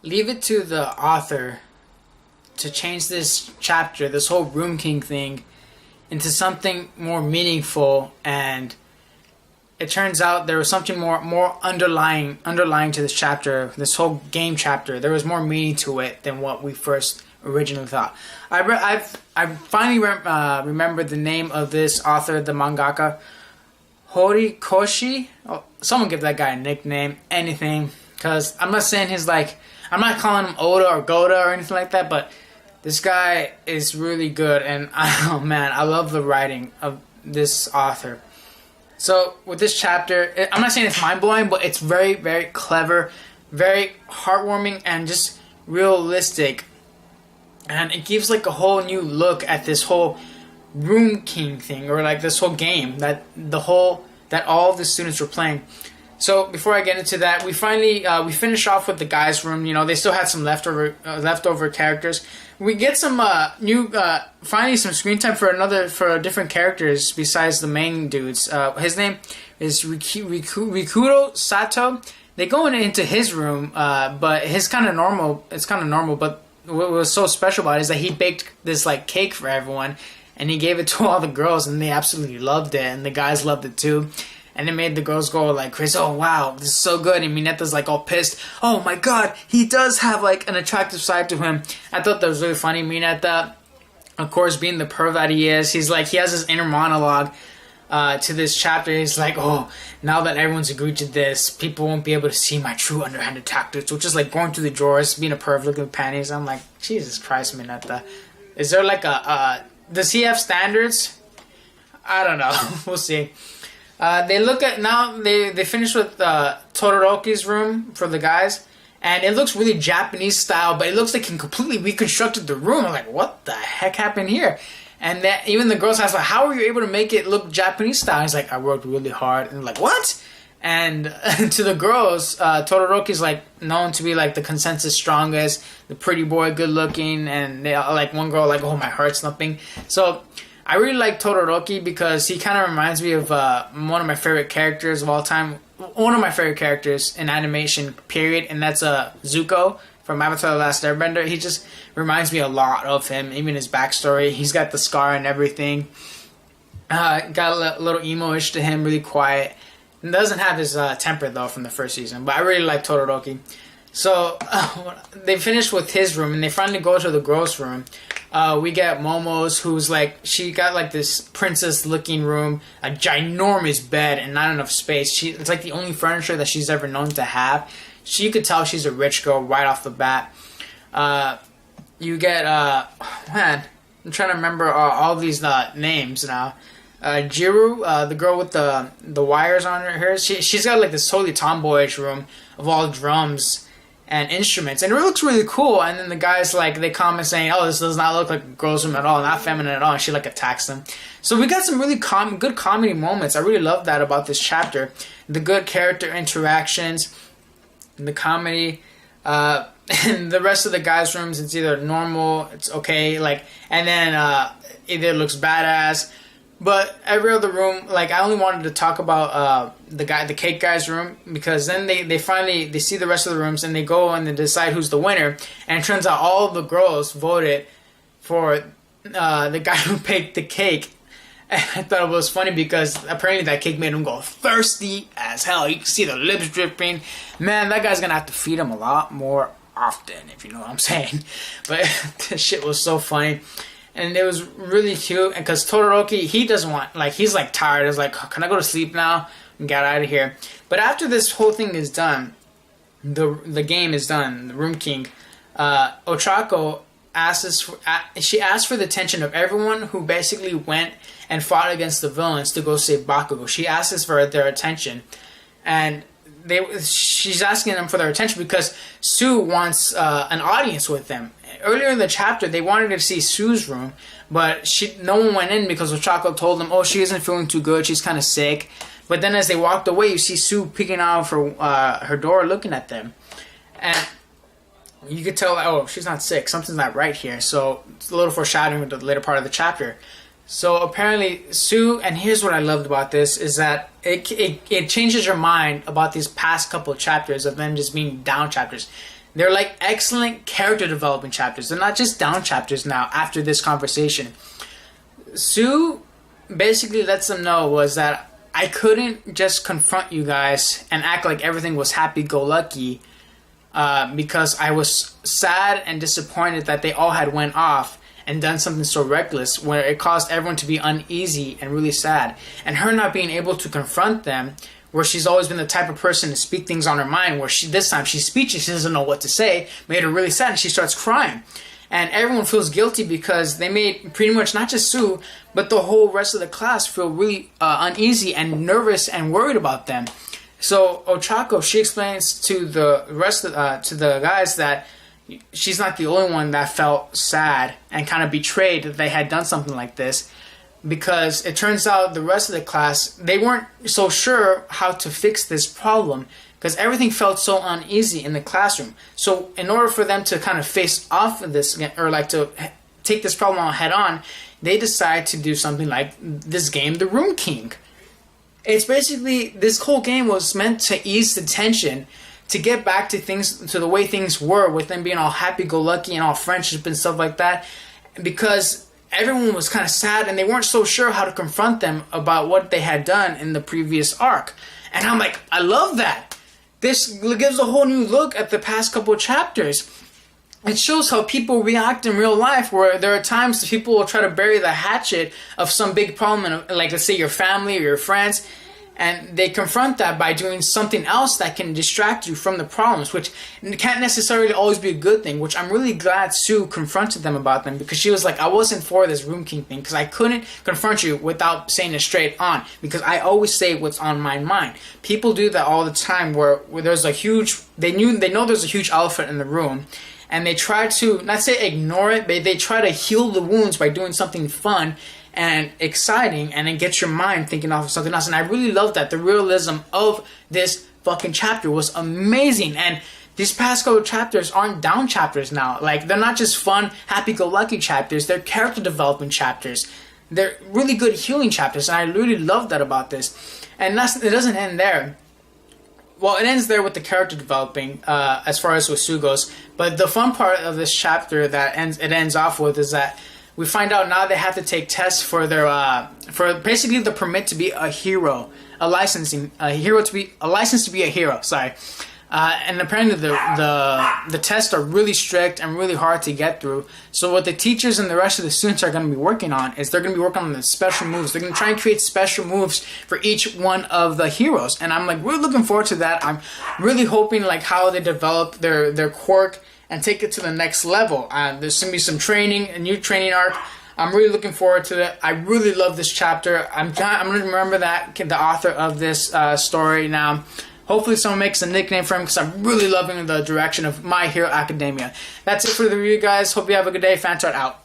leave it to the author to change this chapter, this whole Room King thing, into something more meaningful. And it turns out there was something more underlying to this chapter, this whole game chapter. There was more meaning to it than what we first originally thought. I finally remembered the name of this author, the mangaka, Horikoshi. Oh, someone give that guy a nickname, anything, because I'm not saying I'm not calling him Oda or Goda or anything like that, but this guy is really good, and oh man, I love the writing of this author. So with this chapter, I'm not saying it's mind-blowing, but it's very, very clever, very heartwarming, and just realistic. And it gives like a whole new look at this whole Room King thing, or like this whole game that all the students were playing. So before I get into that, we finally we finish off with the guys' room. You know, they still had some leftover characters. We get some finally some screen time for different characters besides the main dudes. His name is Rikudo Sato. They go into his room, but it's kind of normal. But what was so special about it is that he baked this like cake for everyone, and he gave it to all the girls, and they absolutely loved it, and the guys loved it too. And it made the girls go like crazy. Oh wow, this is so good. And Mineta's like all pissed. Oh my god, he does have like an attractive side to him. I thought that was really funny. Mineta, of course, being the perv that he is, he has this inner monologue to this chapter. He's like, oh, now that everyone's agreed to this, people won't be able to see my true underhanded tactics, which is like going through the drawers, being a perv, looking at panties. I'm like, Jesus Christ, Mineta. Is there like does he have standards? I don't know. We'll see. They finish with Todoroki's room for the guys, and it looks really Japanese style, but it looks like he completely reconstructed the room. I'm like, what the heck happened here? And that even the girls ask, like, how were you able to make it look Japanese style? He's like, I worked really hard. And I'm like, what? And to the girls, Todoroki's like known to be like the consensus strongest, the pretty boy, good looking, and they like one girl like, oh, my heart's thumping. So I really like Todoroki because he kind of reminds me of one of my favorite characters of all time. One of my favorite characters in animation, period, and that's Zuko from Avatar: The Last Airbender. He just reminds me a lot of him, even his backstory. He's got the scar and everything. Got a little emo-ish to him, really quiet. And doesn't have his temper, though, from the first season. But I really like Todoroki. So they finish with his room, and they finally go to the girls' room. We get Momo's, who's like, she got like this princess-looking room, a ginormous bed, and not enough space. It's like the only furniture that she's ever known to have. You could tell she's a rich girl right off the bat. You get, man, I'm trying to remember all these names now. Jiru, the girl with the wires on her hair, she's got like this totally tomboyish room of all drums and instruments, and it looks really cool. And then the guys like, they comment saying, oh, this does not look like a girl's room at all, not feminine at all, and she like attacks them. So we got some really good comedy moments. I really love that about this chapter. The good character interactions, the comedy, and the rest of the guys' rooms, it's either normal, it's okay, like, and then either it looks badass. But every other room, like, I only wanted to talk about the cake guy's room, because then they finally see the rest of the rooms, and they go and they decide who's the winner. And it turns out all the girls voted for the guy who baked the cake. And I thought it was funny because apparently that cake made him go thirsty as hell. You can see the lips dripping. Man, that guy's gonna have to feed him a lot more often, if you know what I'm saying. But this shit was so funny. And it was really cute, and because Todoroki, he doesn't want, like, he's like tired. He's like, can I go to sleep now and get out of here? But after this whole thing is done, the game is done, the Room King, Ochako asks for the attention of everyone who basically went and fought against the villains to go save Bakugo. She asks for their attention, and she's asking them for their attention because Sue wants an audience with them. Earlier in the chapter, they wanted to see Sue's room, but no one went in because Ochako told them, oh, she isn't feeling too good, she's kind of sick. But then as they walked away, you see Sue peeking out of her door looking at them. And you could tell, oh, she's not sick, something's not right here. So it's a little foreshadowing with the later part of the chapter. So apparently Sue, and here's what I loved about this, is that it changes your mind about these past couple of chapters of them just being down chapters. They're like excellent character development chapters. They're not just down chapters now after this conversation. Sue basically lets them know was that I couldn't just confront you guys and act like everything was happy-go-lucky because I was sad and disappointed that they all had went off and done something so reckless where it caused everyone to be uneasy and really sad. And her not being able to confront them, where she's always been the type of person to speak things on her mind, where this time she's speechless, she doesn't know what to say, made her really sad and she starts crying. And everyone feels guilty because they made pretty much not just Sue, but the whole rest of the class feel really uneasy and nervous and worried about them. So Ochako, she explains to the rest of, to the guys that she's not the only one that felt sad and kind of betrayed that they had done something like this, because it turns out the rest of the class, they weren't so sure how to fix this problem because everything felt so uneasy in the classroom. So in order for them to kind of face off of this, or like to take this problem on head on, they decide to do something like this game, the Room King. It's basically, this whole game was meant to ease the tension, to get back to things, to the way things were, with them being all happy-go-lucky and all friendship and stuff like that, because everyone was kind of sad and they weren't so sure how to confront them about what they had done in the previous arc. And I'm like, I love that. This gives a whole new look at the past couple of chapters. It shows how people react in real life, where there are times that people will try to bury the hatchet of some big problem, in, like let's say your family or your friends, and they confront that by doing something else that can distract you from the problems, which can't necessarily always be a good thing, which I'm really glad Sue confronted them about them, because she was like, I wasn't for this Room King thing, because I couldn't confront you without saying it straight on, because I always say what's on my mind. People do that all the time, where there's a huge, they know there's a huge elephant in the room, and they try to, not say ignore it, but they try to heal the wounds by doing something fun and exciting, and then get your mind thinking off of something else. And I really love that. The realism of this fucking chapter was amazing. And these past couple chapters aren't down chapters now. Like, they're not just fun, happy-go-lucky chapters. They're character development chapters. They're really good healing chapters, and I really love that about this. And it doesn't end there. Well, it ends there with the character developing, as far as with Sue goes. But the fun part of this chapter that ends off with is that we find out now they have to take tests for their for basically the permit to be a hero, a license to be a hero. Sorry, and apparently the tests are really strict and really hard to get through. So what the teachers and the rest of the students are going to be working on is they're going to be working on the special moves. They're going to try and create special moves for each one of the heroes, and I'm like really looking forward to that. I'm really hoping like how they develop their quirk and take it to the next level. There's going to be some training, a new training arc. I'm really looking forward to it. I really love this chapter. I'm going to remember that the author of this story now. Hopefully someone makes a nickname for him, because I'm really loving the direction of My Hero Academia. That's it for the review, guys. Hope you have a good day. Fantart out.